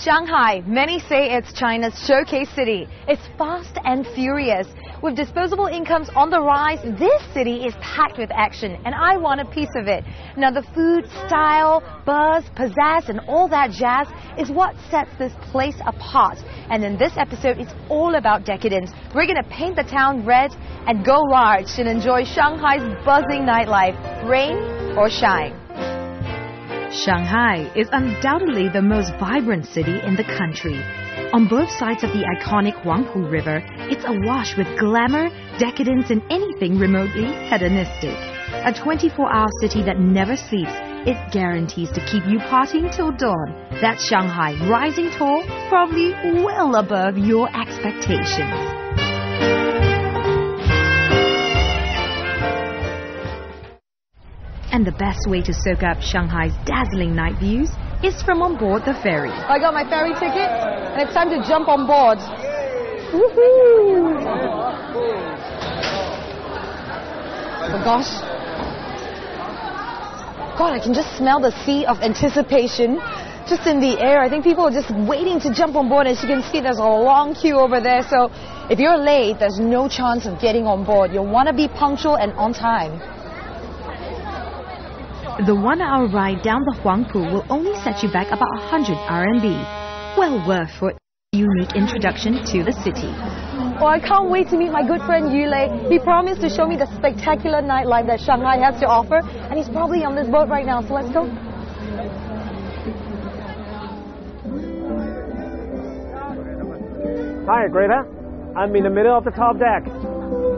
Shanghai, many say it's China's showcase city. It's fast and furious. With disposable incomes on the rise, this city is packed with action, and I want a piece of it. Now, the food, style, buzz, pizzazz, and all that jazz is what sets this place apart. And in this episode, it's all about decadence. We're going to paint the town red and go large and enjoy Shanghai's buzzing nightlife, rain or shine. Shanghai is undoubtedly the most vibrant city in the country. On both sides of the iconic Huangpu River, it's awash with glamour, decadence, and anything remotely hedonistic. A 24-hour city that never sleeps, it guarantees to keep you partying till dawn. That's Shanghai, rising tall, probably well above your expectations. And the best way to soak up Shanghai's dazzling night views is from on board the ferry. I got my ferry ticket, and it's time to jump on board. Woohoo! Oh gosh. God, I can just smell the sea of anticipation just in the air. I think people are just waiting to jump on board. As you can see, there's a long queue over there. So if you're late, there's no chance of getting on board. You'll want to be punctual and on time. The 1-hour ride down the Huangpu will only set you back about 100 RMB. Well worth for a unique introduction to the city. Oh, I can't wait to meet my good friend Yulei. He promised to show me the spectacular nightlife that Shanghai has to offer, and he's probably on this boat right now, so let's go. Hi, Greta. I'm in the middle of the top deck.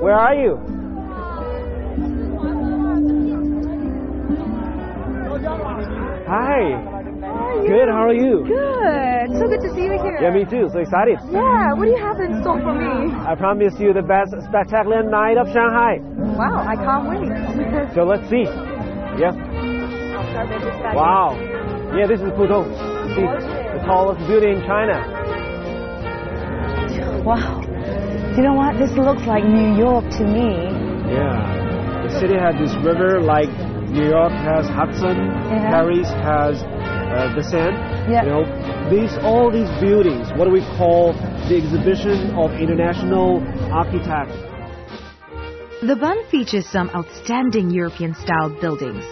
Where are you? Hi. Good, how are you? Good. So good to see you here. Yeah, me too. So excited. Yeah, what do you have in store for me? I promise you the best spectacular night of Shanghai. Wow, I can't wait. So let's see. Yeah. I'll start with this bag. Wow. Yeah, this is Pudong. See, the tallest building in China. Wow. You know what? This looks like New York to me. Yeah. The city has this river like New York has Hudson, Paris has the Seine. Yeah. You know, all these buildings, what do we call the exhibition of international architects? The Bund features some outstanding European-style buildings,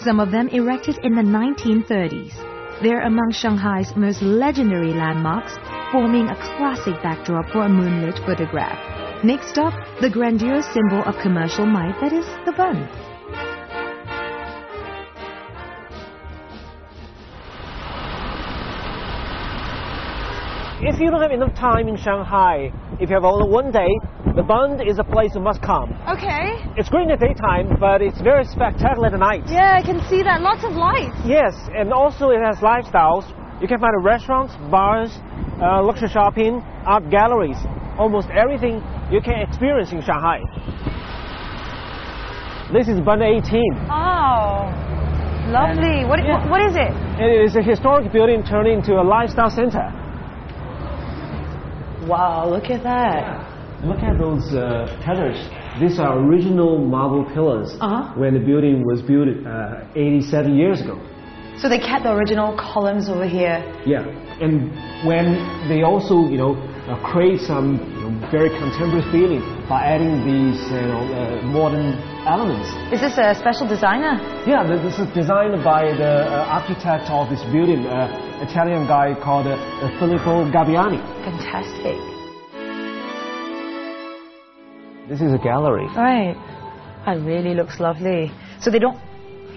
some of them erected in the 1930s. They're among Shanghai's most legendary landmarks, forming a classic backdrop for a moonlit photograph. Next up, the grandiose symbol of commercial might that is the Bund. If you don't have enough time in Shanghai, if you have only one day, the Bund is a place you must come. Okay. It's great in the daytime, but it's very spectacular at night. Yeah, I can see that. Lots of lights. Yes, and also it has lifestyles. You can find restaurants, bars, luxury shopping, art galleries, almost everything you can experience in Shanghai. This is Bund 18. Oh, lovely. What is it? It is a historic building turned into a lifestyle center. Wow, look at that. Yeah. Look at those pillars. These are original marble pillars when the building was built 87 years ago. So they kept the original columns over here. Yeah, and when they also, create some very contemporary feeling by adding these, modern elements. Is this a special designer? Yeah, this is designed by the architect of this building, Italian guy called Filippo Gabbiani. Fantastic. This is a gallery. Right. It really looks lovely. So they don't,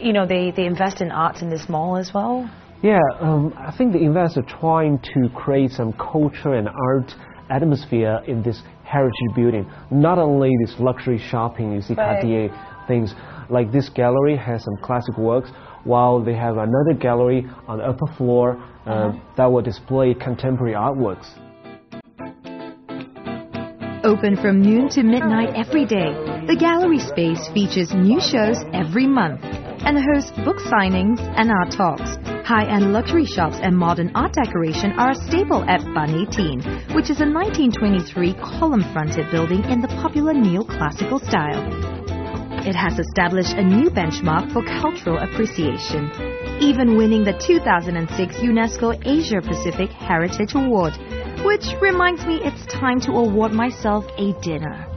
they invest in arts in this mall as well? Yeah, I think the investors are trying to create some culture and art atmosphere in this heritage building. Not only this luxury shopping, you see Cartier things, like this gallery has some classic works, while they have another gallery on the upper floor that will display contemporary artworks. Open from noon to midnight every day, the gallery space features new shows every month and hosts book signings and art talks. High-end luxury shops and modern art decoration are a staple at Bund 18, which is a 1923 column-fronted building in the popular neoclassical style. It has established a new benchmark for cultural appreciation. even winning the 2006 UNESCO Asia Pacific Heritage Award, which reminds me it's time to award myself a dinner.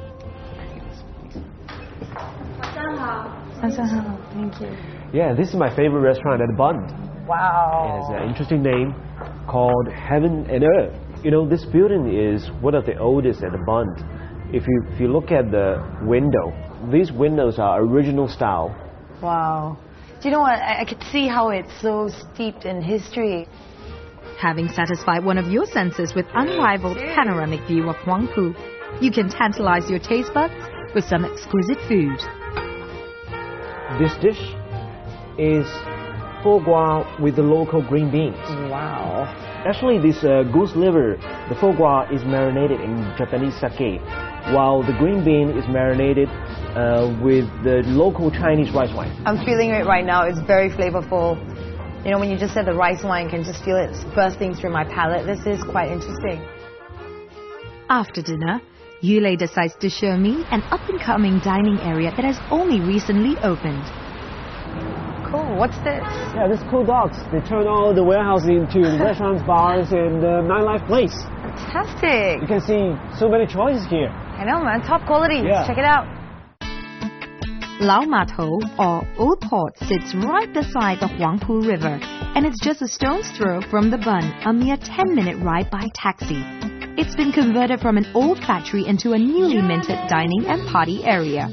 Thank you. Yeah, this is my favorite restaurant at Bund. Wow. It has an interesting name called Heaven and Earth. You know, this building is one of the oldest at the Bund. If you look at the window, these windows are original style. Wow. Do you know what? I could see how it's so steeped in history. Having satisfied one of your senses with unrivaled panoramic view of Huangpu, you can tantalize your taste buds with some exquisite food. This dish is foie gras with the local green beans. Wow. Actually, this goose liver, the foie gras is marinated in Japanese sake, while the green bean is marinated with the local Chinese rice wine. I'm feeling it right now. It's very flavorful. You know, when you just said the rice wine, I can just feel it bursting through my palate. This is quite interesting. After dinner, Yulei decides to show me an up-and-coming dining area that has only recently opened. Cool. What's this? Yeah, this cool dogs. They turn all the warehouse into restaurants, bars, and nightlife place. Fantastic. You can see so many choices here. I know, man. Top quality. Yeah. Let's check it out. Lao Ma Tou, or Old Port, sits right beside the Huangpu River, and it's just a stone's throw from the Bund, a mere 10-minute ride by taxi. It's been converted from an old factory into a newly minted dining and party area.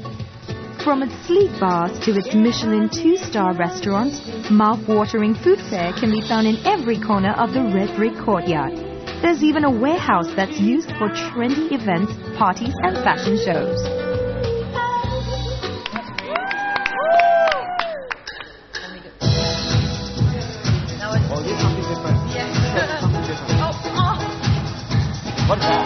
From its sleek bars to its Michelin 2-star restaurants, mouth-watering food fare can be found in every corner of the Red Brick Courtyard. There's even a warehouse that's used for trendy events, parties and fashion shows. What's that?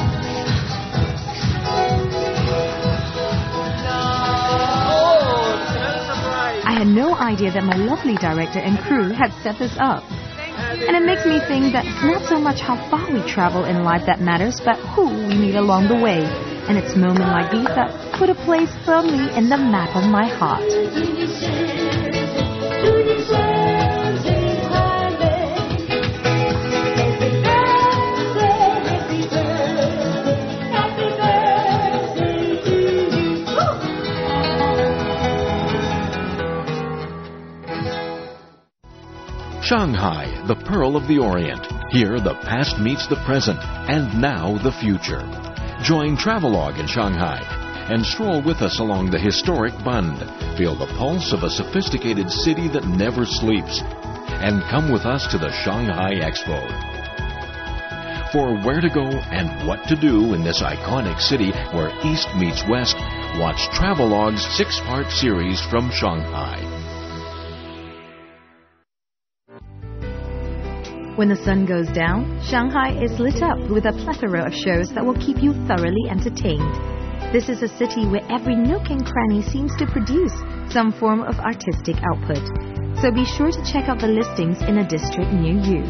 I had no idea that my lovely director and crew had set this up. And it makes me think that it's not so much how far we travel in life that matters, but who we meet along the way. And it's moments like these that put a place firmly in the map of my heart. Shanghai, the pearl of the Orient. Here, the past meets the present, and now the future. Join Travelogue in Shanghai and stroll with us along the historic Bund. Feel the pulse of a sophisticated city that never sleeps. And come with us to the Shanghai Expo. For where to go and what to do in this iconic city where East meets West, watch Travelogue's 6-part series from Shanghai. When the sun goes down, Shanghai is lit up with a plethora of shows that will keep you thoroughly entertained. This is a city where every nook and cranny seems to produce some form of artistic output. So be sure to check out the listings in a district near you.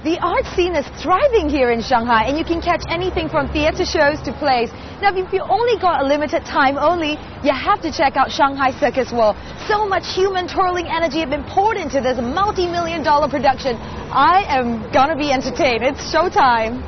The art scene is thriving here in Shanghai, and you can catch anything from theater shows to plays. Now, if you only got a limited time only, you have to check out Shanghai Circus World. So much human twirling energy has been poured into this multi-million-dollar production. I am gonna be entertained. It's showtime.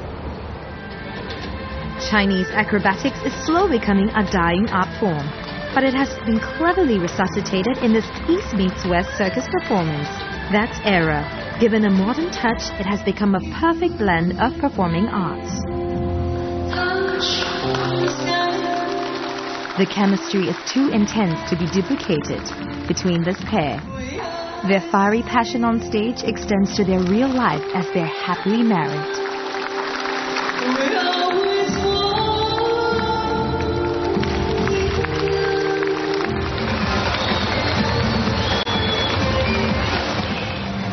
Chinese acrobatics is slowly becoming a dying art form, but it has been cleverly resuscitated in this East meets West circus performance. That's era. Given a modern touch, it has become a perfect blend of performing arts. The chemistry is too intense to be duplicated between this pair. Their fiery passion on stage extends to their real life as they're happily married.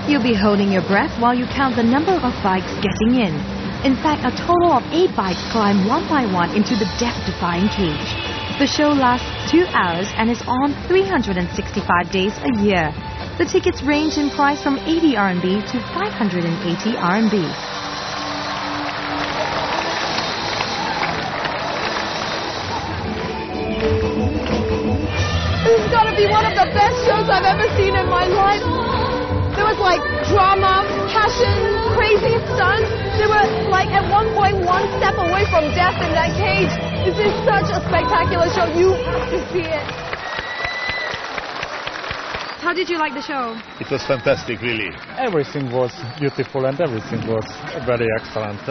You'll be holding your breath while you count the number of bikes getting in. In fact, a total of 8 bikes climb one by one into the death-defying cage. The show lasts 2 hours and is on 365 days a year. The tickets range in price from 80 RMB to 580 RMB. be one of the best shows I've ever seen in my life. There was like drama, passion, crazy stunts. They were like at one point one step away from death in that cage. This is such a spectacular show. You have to see it. How did you like the show? It was fantastic, really. Everything was beautiful and everything was very excellent.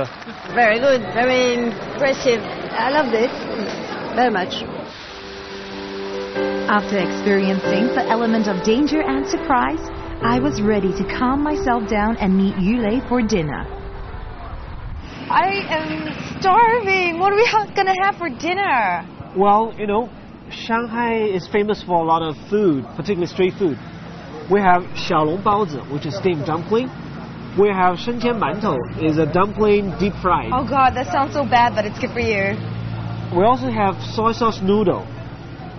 Very good, very impressive. I loved it very much. After experiencing the element of danger and surprise, I was ready to calm myself down and meet Yulei for dinner. I am starving. What are we gonna have for dinner? Well, you know, Shanghai is famous for a lot of food, particularly street food. We have xiaolong baozi, which is steamed dumpling. We have shengqian mantou, is a dumpling deep fried. Oh God, that sounds so bad, but it's good for you. We also have soy sauce noodle.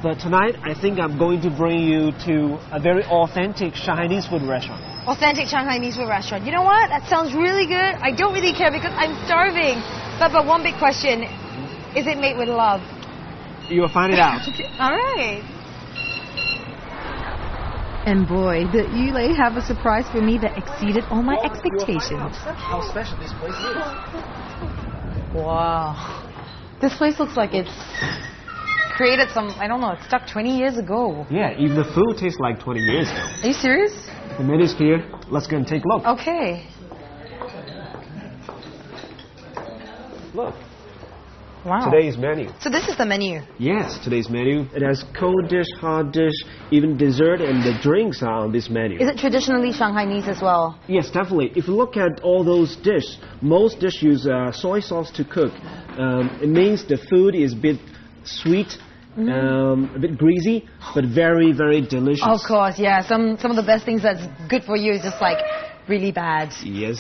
But tonight, I think I'm going to bring you to a very authentic Chinese food restaurant. Authentic Chinese food restaurant. You know what? That sounds really good. I don't really care because I'm starving. But one big question, is it made with love? You'll find it out. All right. And boy, did Yulei have a surprise for me that exceeded all my expectations. How special this place is. Wow. This place looks like it's created I don't know, it's stuck 20 years ago. Yeah, even the food tastes like 20 years ago. Are you serious? The menu's here. Let's go and take a look. Okay. Look. Wow. Today's menu. So this is the menu? Yes, today's menu. It has cold dish, hot dish, even dessert, and the drinks are on this menu. Is it traditionally Shanghainese as well? Yes, definitely. If you look at all those dishes, most dishes use soy sauce to cook. It means the food is a bit sweet, a bit greasy, but very, very delicious. Of course, yeah. Some of the best things that's good for you is just like really bad. Yes.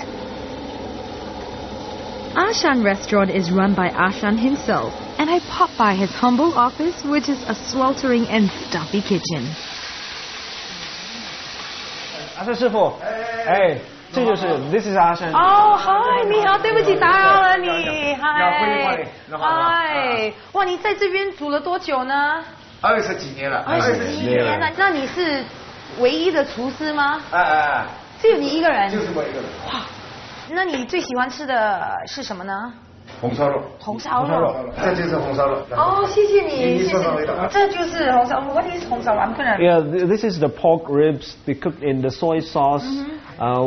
Ashan restaurant is run by Ashan himself, and I popped by his humble office, which is a sweltering and stuffy kitchen. 阿山师傅，哎，这就是 This is 阿山。哦，嗨，你好，对不起打扰了你，嗨，嗨，哇，你在这边煮了多久呢？20几年了。20几年了，那你是唯一的厨师吗？只有你一个人？就是我一个人。哇。那你最喜欢吃的是什么呢？红烧肉。红烧肉，这就是红烧肉。哦，谢谢你，谢谢。这就是红烧肉。What is 红烧肉？ I'm gonna. Yeah, this is the pork ribs. They cooked in the soy sauce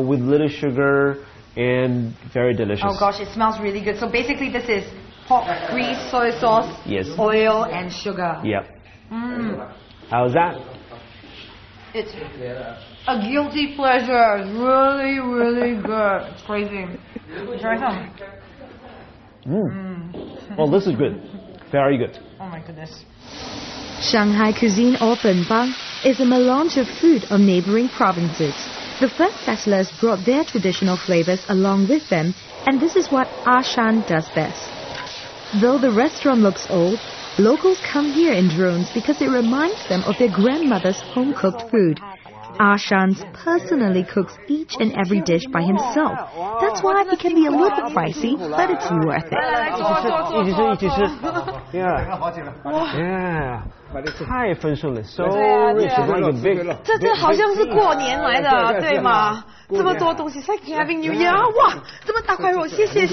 with little sugar and very delicious. Oh gosh, it smells really good. So basically, this is pork grease, soy sauce, yes, oil, and sugar. Yep. How's that? It's a guilty pleasure. It's really, really good. It's crazy. Try some. Well, this is good. Very good. Oh my goodness. Shanghai cuisine or Benbang is a melange of food of neighboring provinces. The first settlers brought their traditional flavors along with them, and this is what Ashan does best. Though the restaurant looks old, locals come here in droves because it reminds them of their grandmother's home-cooked food. Ashan personally cooks each and every dish by himself. That's why it can be a little pricey, but it's worth it. 一起吃 Yeah. 太丰盛了 So rich, like a big. 这好像是过年来的，对吗？这么多东西 ，It's like having New Year. 哇，这么大块肉，谢谢。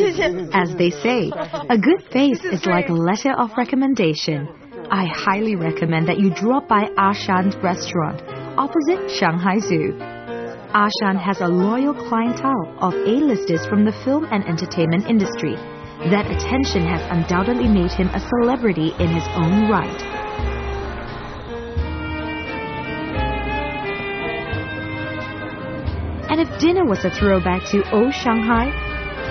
As they say, a good face is like a letter of recommendation. I highly recommend that you drop by Ashan's restaurant opposite Shanghai Zoo. Ashan has a loyal clientele of A-listers from the film and entertainment industry. That attention has undoubtedly made him a celebrity in his own right. And if dinner was a throwback to old Shanghai,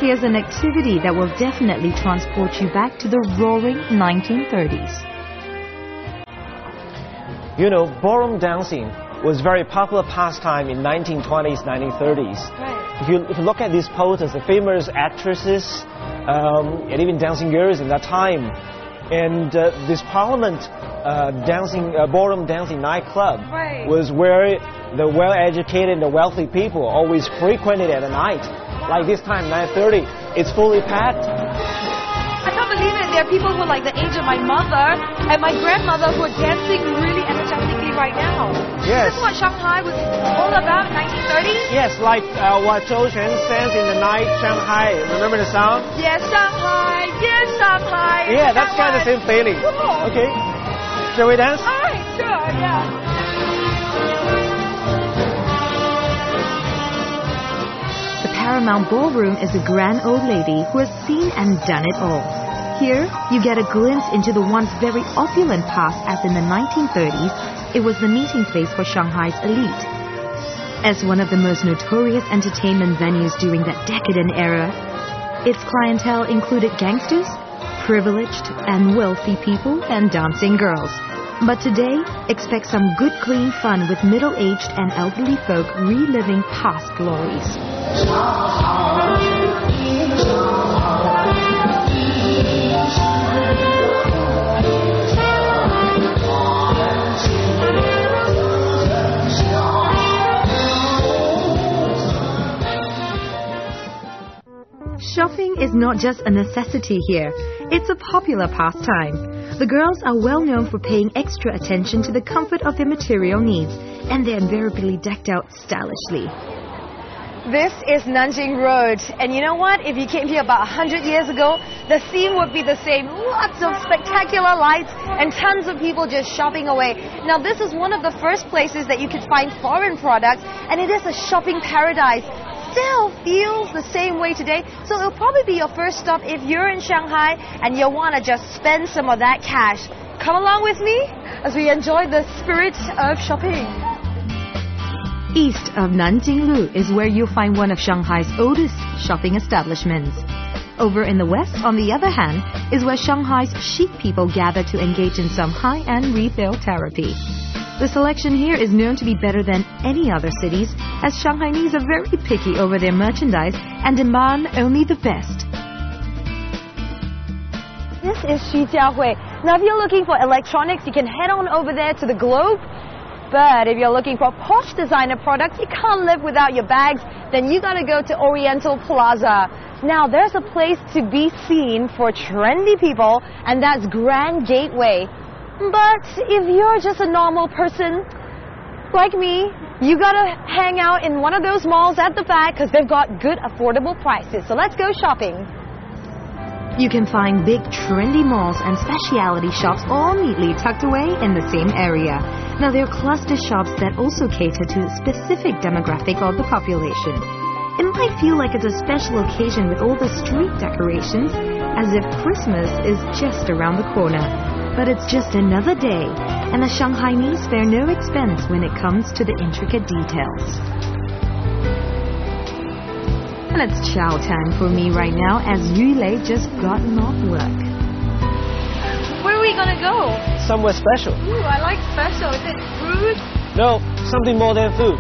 here's an activity that will definitely transport you back to the roaring 1930s. You know, ballroom dancing was very popular pastime in 1920s, 1930s. Right. If you look at these posters, the famous actresses and even dancing girls in that time, and this Parliament ballroom dancing nightclub was where the well-educated and the wealthy people always frequented at night. Like this time, 9:30, it's fully packed. I can't believe it. There are people who are like the age of my mother and my grandmother who are dancing really energetically right now. Yes. Is this what Shanghai was all about in 1930? Yes, like what Zhou Quan sang in the night, Shanghai. Remember the song? Yes, Shanghai. Yes, Shanghai. Yeah, that's kind of the same feeling. Cool. Okay. Shall we dance? All right, sure, yeah. The Paramount Ballroom is a grand old lady who has seen and done it all. Here, you get a glimpse into the once very opulent past, as in the 1930s, it was the meeting place for Shanghai's elite. As one of the most notorious entertainment venues during that decadent era, its clientele included gangsters, privileged and wealthy people, and dancing girls. But today, expect some good clean fun with middle-aged and elderly folk reliving past glories. Shopping is not just a necessity here, it's a popular pastime. The girls are well known for paying extra attention to the comfort of their material needs, and they're invariably decked out stylishly. This is Nanjing Road, and you know what? If you came here about 100 years ago, the scene would be the same. Lots of spectacular lights and tons of people just shopping away. Now, this is one of the first places that you could find foreign products, and it is a shopping paradise. Still feels the same way today, so it'll probably be your first stop if you're in Shanghai and you want to just spend some of that cash. Come along with me as we enjoy the spirit of shopping. East of Nanjinglu is where you'll find one of Shanghai's oldest shopping establishments. Over in the west, on the other hand, is where Shanghai's chic people gather to engage in some high-end retail therapy. The selection here is known to be better than any other cities, as Shanghainese are very picky over their merchandise and demand only the best. This is Xujiahui. Now, if you're looking for electronics, you can head on over there to the Globe. But if you're looking for posh designer products, you can't live without your bags, then you gotta go to Oriental Plaza. Now, there's a place to be seen for trendy people, and that's Grand Gateway. But if you're just a normal person like me, you gotta hang out in one of those malls at the back because they've got good affordable prices. So let's go shopping. You can find big trendy malls and specialty shops all neatly tucked away in the same area. Now, there are cluster shops that also cater to a specific demographic of the population. It might feel like it's a special occasion with all the street decorations, as if Christmas is just around the corner. But it's just another day, and the Shanghainese spare no expense when it comes to the intricate details. And it's chow time for me right now, as Yulei just gotten off work. Where are we gonna go? Somewhere special. Ooh, I like special. Is it food? No, something more than food.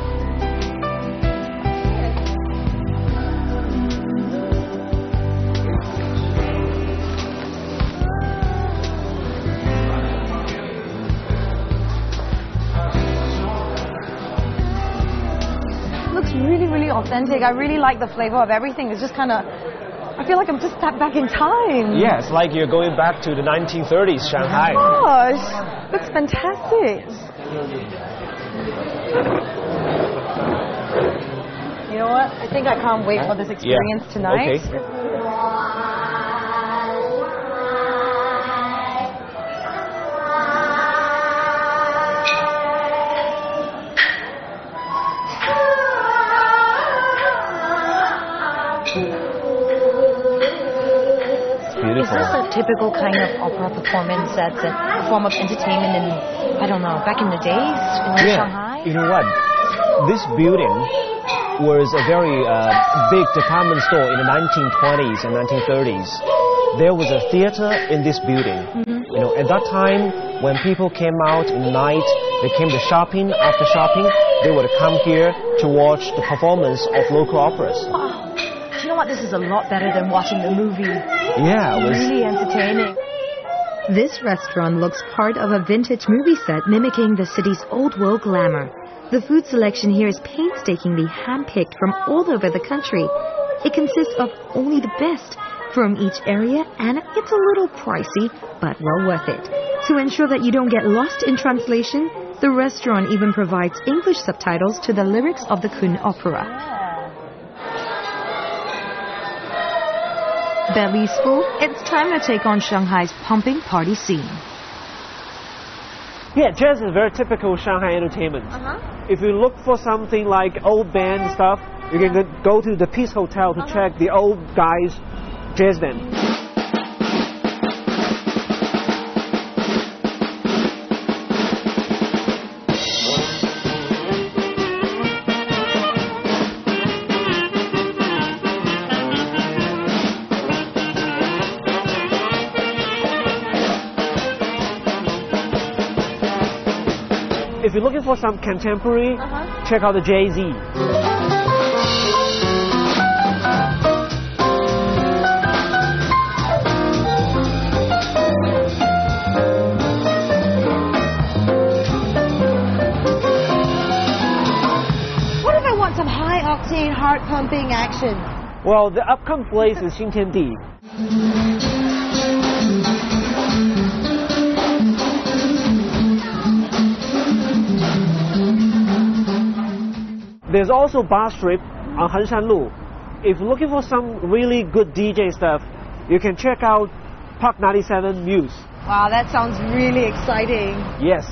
Really authentic. I really like the flavor of everything. It's just kind of, I feel like I'm just back in time. Yeah, it's like you're going back to the 1930s Shanghai. Oh my gosh, looks fantastic. You know what? I think I can't wait for this experience tonight. Okay. Is this a typical kind of opera performance that's a form of entertainment in, I don't know, back in the days in Shanghai? You know what? This building was a very big department store in the 1920s and 1930s. There was a theater in this building. You know, at that time, when people came out in the night, they came to shopping. After shopping, they would come here to watch the performance of local operas. Wow. You know what? This is a lot better than watching the movie. Yeah, it was really entertaining. This restaurant looks part of a vintage movie set mimicking the city's old world glamour. The food selection here is painstakingly handpicked from all over the country. It consists of only the best from each area, and it's a little pricey, but well worth it. To ensure that you don't get lost in translation, The restaurant even provides English subtitles to the lyrics of the Kun opera. Bellies full, it's time to take on Shanghai's pumping party scene. Yeah, jazz is very typical Shanghai entertainment. If you look for something like old band stuff, you can go to the Peace Hotel to check the old guys' jazz band. If you're looking for some contemporary, check out the Jay-Z. What if I want some high-octane, heart-pumping action? Well, the upcoming place is Xintiandi. There's also Bar Strip on Henshanlu. If you're looking for some really good DJ stuff, you can check out Park 97 Muse. Wow, that sounds really exciting. Yes.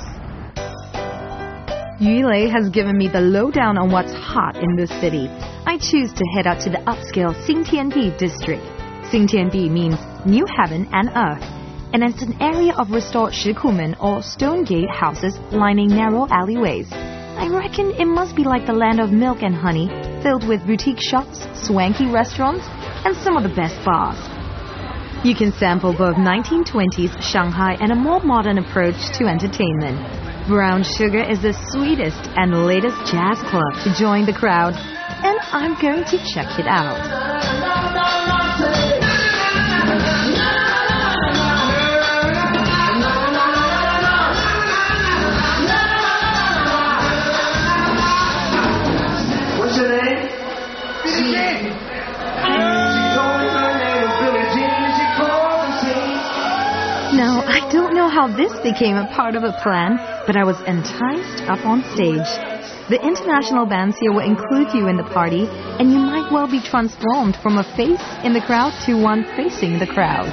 Yulei has given me the lowdown on what's hot in this city. I choose to head out to the upscale Xintiandi district. Xintiandi means new heaven and earth, and it's an area of restored shikumen or stone gate houses lining narrow alleyways. I reckon it must be like the land of milk and honey, filled with boutique shops, swanky restaurants, and some of the best bars. You can sample both 1920s Shanghai and a more modern approach to entertainment. Brown Sugar is the sweetest and latest jazz club to join the crowd, and I'm going to check it out. Now, I don't know how this became a part of a plan, but I was enticed up on stage. The international bands here will include you in the party, and you might well be transformed from a face in the crowd to one facing the crowd.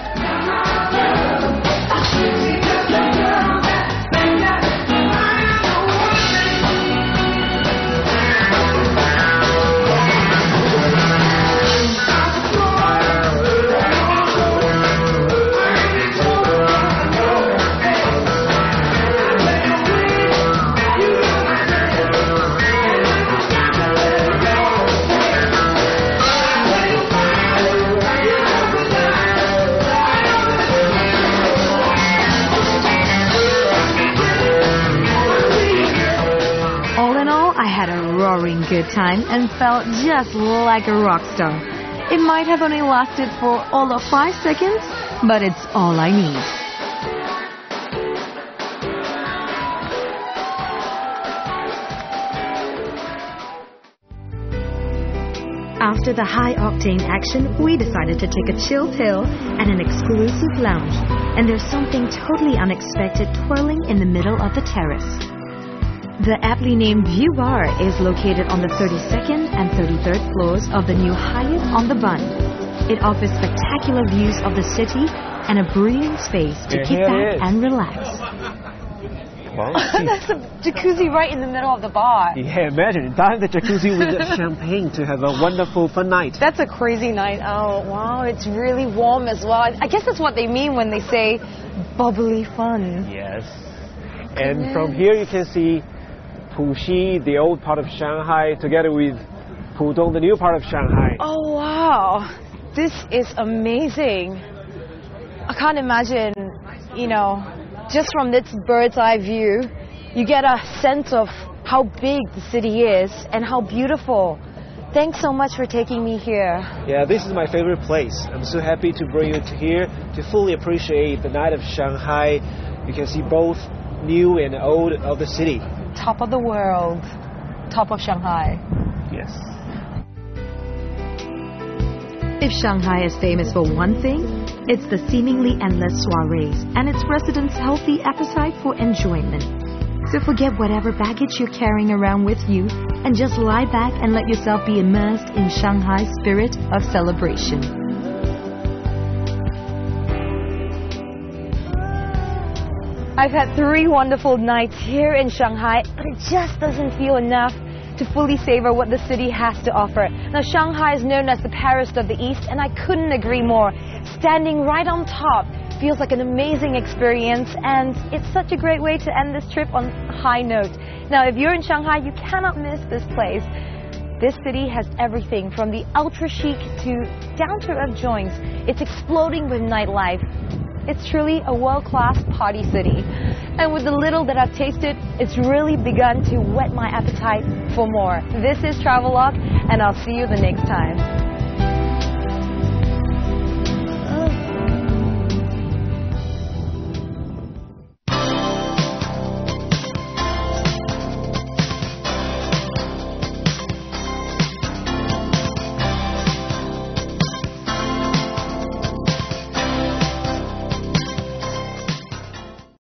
Roaring good time and felt just like a rock star. It might have only lasted for all of 5 seconds, but it's all I need. After the high-octane action, we decided to take a chill pill at an exclusive lounge, and there's something totally unexpected twirling in the middle of the terrace. The aptly named View Bar is located on the 32nd and 33rd floors of the new Hyatt on the Bund. It offers spectacular views of the city and a breathing space to kick back and relax. That's a jacuzzi right in the middle of the bar. Yeah, imagine dive the jacuzzi with champagne to have a wonderful fun night. That's a crazy night out. Wow, it's really warm as well. I guess that's what they mean when they say bubbly fun. Yes. And from here you can see Puxi, the old part of Shanghai, together with Pudong, the new part of Shanghai. Oh, wow. This is amazing. I can't imagine, just from this bird's eye view, you get a sense of how big the city is and how beautiful. Thanks so much for taking me here. Yeah, this is my favorite place. I'm so happy to bring you to here to fully appreciate the night of Shanghai. You can see both new and old of the city. Top of the world, top of Shanghai. Yes. If Shanghai is famous for one thing, it's the seemingly endless soirees and its residents' healthy appetite for enjoyment. So forget whatever baggage you're carrying around with you and just lie back and let yourself be immersed in Shanghai's spirit of celebration. I've had 3 wonderful nights here in Shanghai, but it just doesn't feel enough to fully savor what the city has to offer. Now, Shanghai is known as the Paris of the East, and I couldn't agree more. Standing right on top feels like an amazing experience, and it's such a great way to end this trip on a high note. Now, if you're in Shanghai, you cannot miss this place. This city has everything from the ultra chic to down-to-earth joints. It's exploding with nightlife. It's truly a world-class party city. And with the little that I've tasted, it's really begun to whet my appetite for more. This is Travelogue, and I'll see you the next time.